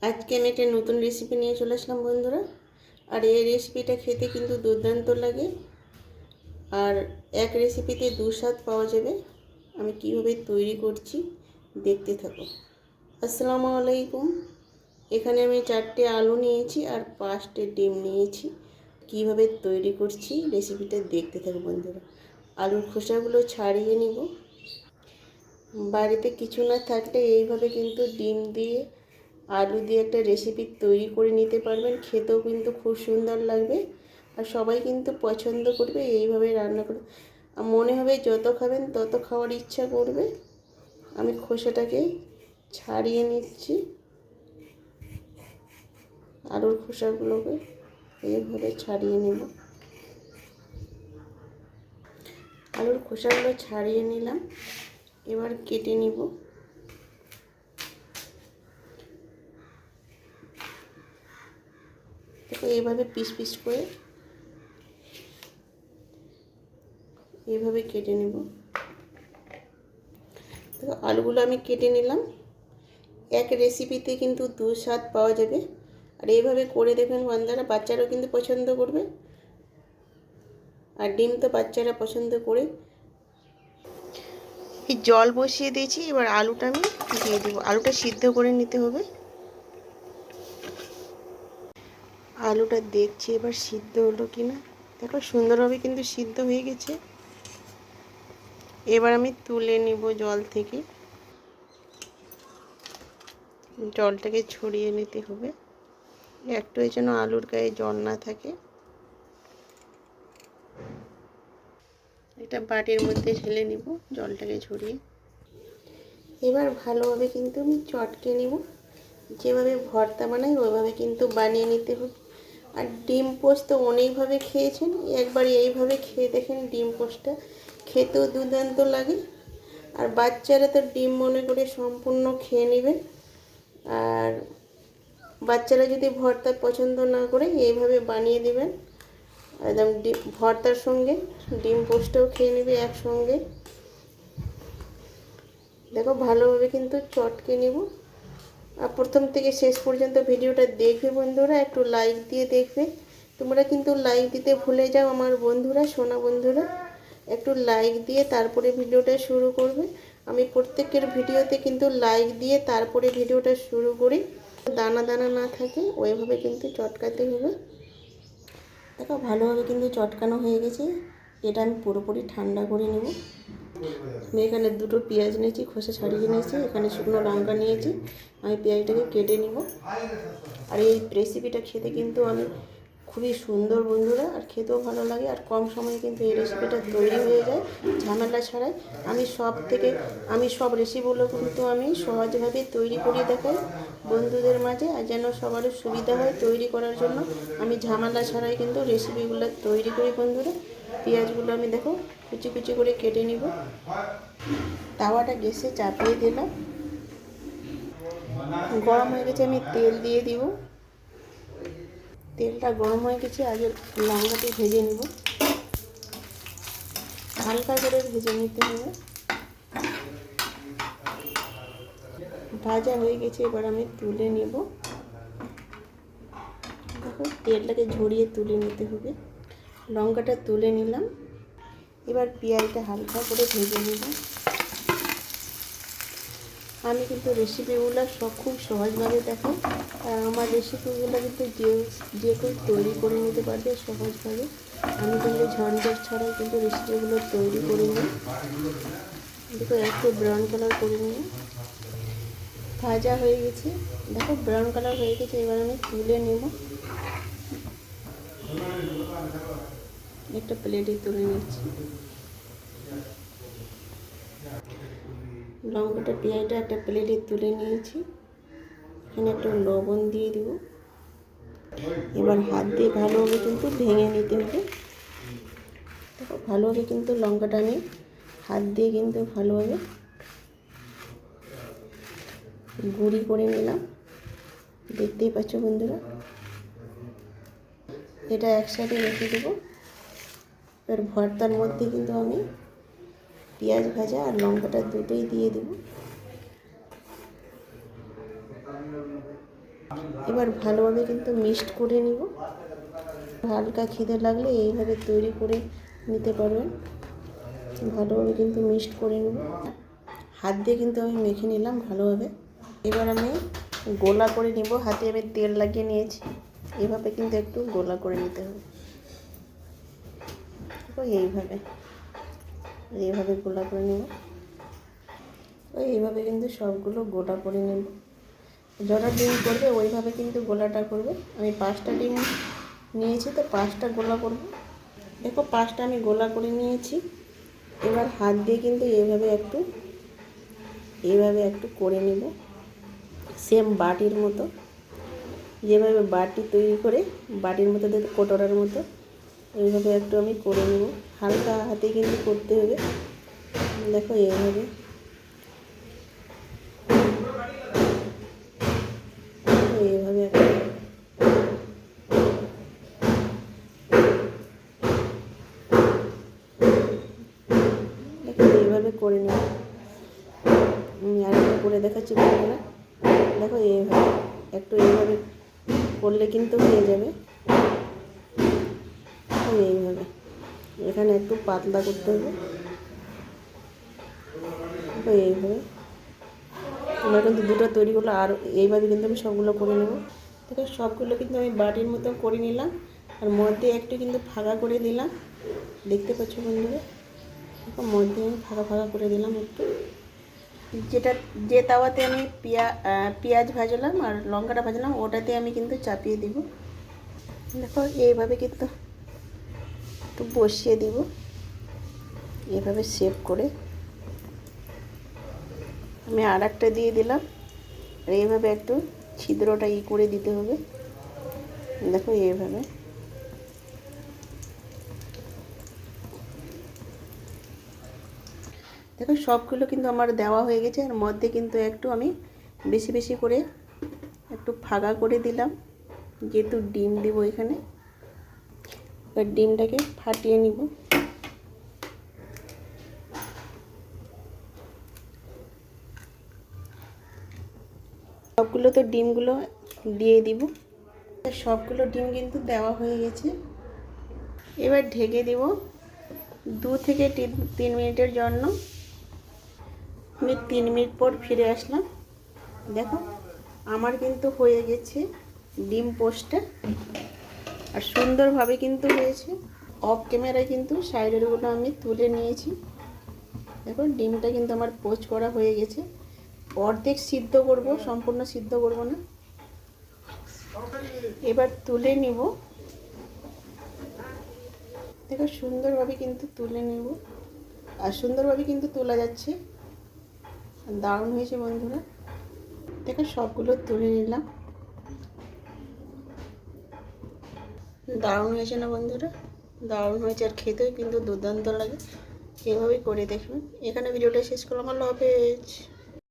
আজকে আমি একটা নতুন রেসিপি নিয়ে চলে আসলাম বন্ধুরা। আর এই রেসিপিটা খেতে কিন্তু দুর্দান্ত লাগে। আর এক রেসিপিতে দু স্বাদ পাওয়া যাবে। আমি কিভাবে তৈরি করছি দেখতে থাকো। আসসালামু আলাইকুম। এখানে আমি 4টে আলু নিয়েছি আর 5টে ডিম নিয়েছি। কিভাবে তৈরি করছি রেসিপিটা দেখতে থাকো বন্ধুরা। আলুর খোসাগুলো ছাড়িয়ে নিব। বাড়িতে কিছু না থাকলে এইভাবে কিন্তু ডিম দিয়ে আলু দিয়ে একটা রেসিপি তৈরি করে নিতে পারবেন। খেতেও কিন্তু খুব সুন্দর লাগবে আর সবাই কিন্তু পছন্দ করবে এইভাবে রান্না করে। মনে হবে যত খাবেন তত খাওয়ার ইচ্ছা করবে। আমি খোসাটাকে ছাড়িয়ে নিচ্ছি। আলুর খোসাগুলোকে এইভাবে ছাড়িয়ে নেব। আলুর খোসাগুলো ছাড়িয়ে নিলাম। এবার কেটে নিব। দেখো এইভাবে পিস পিস করে এইভাবে কেটে নেব। দেখো আলুগুলো আমি কেটে নিলাম। এক রেসিপিতে কিন্তু দু স্বাদ পাওয়া যাবে। আর এইভাবে করে দেখবেন বন্ধুরা, বাচ্চারাও কিন্তু পছন্দ করবে। আর ডিম তো বাচ্চারা পছন্দ করে। এই জল বসিয়ে দিয়েছি, এবার আলুটা আমি দিয়ে দেবো। আলুটা সিদ্ধ করে নিতে হবে। আলুটা দেখছি এবার সিদ্ধ হলো কিনা। দেখো সুন্দরভাবে কিন্তু সিদ্ধ হয়ে গেছে। এবার আমি তুলে নিব জল থেকে। জলটাকে ছড়িয়ে নিতে হবে, একটু যেন আলুর গায়ে জল না থাকে। একটা বাটির মধ্যে ঢেলে নিব জলটাকে ঝরিয়ে। এবার ভালোভাবে কিন্তু আমি চটকে নিব। যেভাবে ভর্তা বানাই ওইভাবে কিন্তু বানিয়ে নিতে হবে। আর ডিম পোস্ত অনেকভাবে খেয়েছেন, একবার এইভাবে খেয়ে দেখেন। ডিম পোস্টটা খেতেও দুর্দান্ত লাগে। আর বাচ্চারা তো ডিম মনে করে সম্পূর্ণ খেয়ে নেবে। আর বাচ্চারা যদি ভর্তা পছন্দ না করে এইভাবে বানিয়ে দেবেন, একদম ভর্তার সঙ্গে ডিম পোস্টও খেয়ে নেবে একসঙ্গে। দেখো ভালোভাবে কিন্তু চটকে নেব। আর প্রথম থেকে শেষ পর্যন্ত ভিডিওটা দেখবে বন্ধুরা, একটু লাইক দিয়ে দেখবে। তোমরা কিন্তু লাইক দিতে ভুলে যাও আমার বন্ধুরা, সোনা বন্ধুরা। একটু লাইক দিয়ে তারপরে ভিডিওটা শুরু করবে। আমি প্রত্যেকের ভিডিওতে কিন্তু লাইক দিয়ে তারপরে ভিডিওটা শুরু করি। দানা দানা না থাকে ওইভাবে কিন্তু চটকাতে হবে। দেখো ভালোভাবে কিন্তু চটকানো হয়ে গেছে। এটা আমি পুরোপুরি ঠান্ডা করে নেব। আমি এখানে দুটো পেঁয়াজ নিয়েছি, খোসা ছাড়িয়ে নিয়েছি। এখানে শুকনো লঙ্কা নিয়েছি। আমি পেঁয়াজটাকে কেটে নিব। আর এই রেসিপিটা খেতে কিন্তু আমি খুবই সুন্দর বন্ধুরা, আর খেতেও ভালো লাগে। আর কম সময়ে কিন্তু এই রেসিপিটা তৈরি হয়ে যায় ঝামেলা ছাড়াই। আমি সব রেসিপিগুলো কিন্তু আমি সহজভাবে তৈরি করে দেখাই বন্ধুদের মাঝে, আর যেন সবারও সুবিধা হয় তৈরি করার জন্য। আমি ঝামেলা ছাড়াই কিন্তু রেসিপিগুলো তৈরি করি বন্ধুরা। পেঁয়াজগুলো আমি দেখো কুচি কুচি করে কেটে নিব। তাওয়াটা গ্যাসে চাপিয়ে দিলাম। গরম হয়ে গেছে, আমি তেল দিয়ে দিব। তেলটা গরম হয়ে গেছে, আগে লঙ্কাটি ভেজে নেব। হালকা করে ভেজে নিতে হবে। ভাজা হয়ে গেছে, এবার আমি তুলে নেব। দেখো তেলটাকে ঝরিয়ে তুলে নিতে হবে। লঙ্কাটা তুলে নিলাম। এবার পেঁয়াজটা হালকা করে ভেজে নেব। আমি কিন্তু রেসিপিগুলো সব খুব সহজভাবে দেখাই। আর আমার রেসিপিগুলো কিন্তু যে কেউ তৈরি করে নিতে পারবে সহজভাবে। আমি কিন্তু ঝঞ্ঝট ছাড়াই কিন্তু রেসিপিগুলো তৈরি করে নিই। দেখো একটু ব্রাউন কালার করে নিই। ভাজা হয়ে গেছে, দেখো ব্রাউন কালার হয়ে গেছে। এবার আমি তুলে নেব। একটা প্লেটে তুলে নিচ্ছি। লঙ্কাটা পেঁয়াজটা একটা প্লেটে তুলে নিয়েছি। এখানে একটু লবণ দিয়ে দেব। এবার হাত দিয়ে ভালোভাবে কিন্তু ভেঙে নিতে হবে। দেখো ভালোভাবে কিন্তু লঙ্কাটা আমি হাত দিয়ে কিন্তু ভালোভাবে গুঁড়ি করে নিলাম। দেখতেই পাচ্ছ বন্ধুরা। এটা একসাথে রেখে দেবো। এবার ভর্তার মধ্যে কিন্তু আমি পেঁয়াজ ভাজা আর লঙ্কাটা দুটোই দিয়ে দেব। এবার ভালোভাবে কিন্তু মিক্সড করে নিব। হালকা খিদে লাগলে এইভাবে তৈরি করে নিতে পারবেন। ভালোভাবে কিন্তু মিক্সড করে নেব। হাত দিয়ে কিন্তু আমি মেখে নিলাম ভালোভাবে। এবার আমি গোলা করে নিব। হাতে আমি তেল লাগিয়ে নিয়েছি। এভাবে কিন্তু একটু গোলা করে নিতে হবে। এইভাবে গোলা করে নেব। এইভাবে কিন্তু সবগুলো গোলা করে নেব। যটা ডিম করবে ওইভাবে কিন্তু গোলাটা করবে। আমি 5টা ডিম নিয়েছি, তো 5টা গোলা করব। দেখো 5টা আমি গোলা করে নিয়েছি। এবার হাত দিয়ে কিন্তু এইভাবে একটু করে নেব, সেম বাটির মতো। যেভাবে বাটি তৈরি করে বাটির মতো দেখো কটোরার মতো, এইভাবে একটু আমি করে নেব। হালকা হাতে কিন্তু করতে হবে। দেখো এইভাবে একটু এইভাবে করে নেব। আমি আরেকটা করে দেখাচ্ছি বন্ধুরা। দেখো এইভাবে করলে কিন্তু হয়ে যাবে। এইভাবে এখানে একটু পাতলা করতে হবে। এইভাবে আমরা কিন্তু দুটো তৈরি করলো, আর এইভাবে কিন্তু আমি সবগুলো করে নেব। দেখো সবগুলো কিন্তু আমি বাটির মতো করে নিলাম, আর মধ্যে একটু কিন্তু ফাঁকা করে দিলাম। দেখতে পাচ্ছ বন্ধুরা, দেখো মধ্যে আমি ফাঁকা করে দিলাম একটু। যে তাওয়াতে আমি পেঁয়াজ ভাজলাম আর লঙ্কাটা ভাজলাম, ওটাতে আমি কিন্তু চাপিয়ে দিব। দেখো এইভাবে কিন্তু একটু বসিয়ে দিব, এইভাবে শেপ করে। আমি আর একটা দিয়ে দিলাম, আর এইভাবে একটু ছিদ্রটা করে দিতে হবে। দেখো এইভাবে। দেখো সবগুলো কিন্তু আমার দেওয়া হয়ে গেছে, আর মধ্যে কিন্তু একটু আমি বেশি করে একটু ফাঁকা করে দিলাম, যেহেতু ডিম দেবো এখানে। এবার ডিমটাকে ফাটিয়ে নিব। সবগুলো তো ডিমগুলো দিয়ে দিব। সবগুলো ডিম কিন্তু দেওয়া হয়ে গেছে। এবার ঢেকে দিব 2 থেকে 3 মিনিটের জন্য। আমি 3 মিনিট পর ফিরে আসলাম। দেখো আমার কিন্তু হয়ে গেছে ডিম পোস্টটা, আর সুন্দরভাবে কিন্তু হয়েছে। অফ ক্যামেরায় কিন্তু সাইডেরগুলো আমি তুলে নিয়েছি। দেখো ডিমটা কিন্তু আমার পোস্ট করা হয়ে গেছে। অর্ধেক সিদ্ধ করব, সম্পূর্ণ সিদ্ধ করব না। এবার তুলে নিব। দেখো সুন্দরভাবে কিন্তু তুলে নেব, আর সুন্দরভাবে কিন্তু তোলা যাচ্ছে। দারুণ হয়েছে বন্ধুরা। দেখো সবগুলো তুলে নিলাম। দারুণ হয়েছে না বন্ধুরা? দারুণ হয়েছে, আর খেতেও কিন্তু দুর্দান্ত লাগে। এভাবেই করে দেখবেন। এখানে ভিডিওটা শেষ করলাম। আল্লাহ হাফেজ।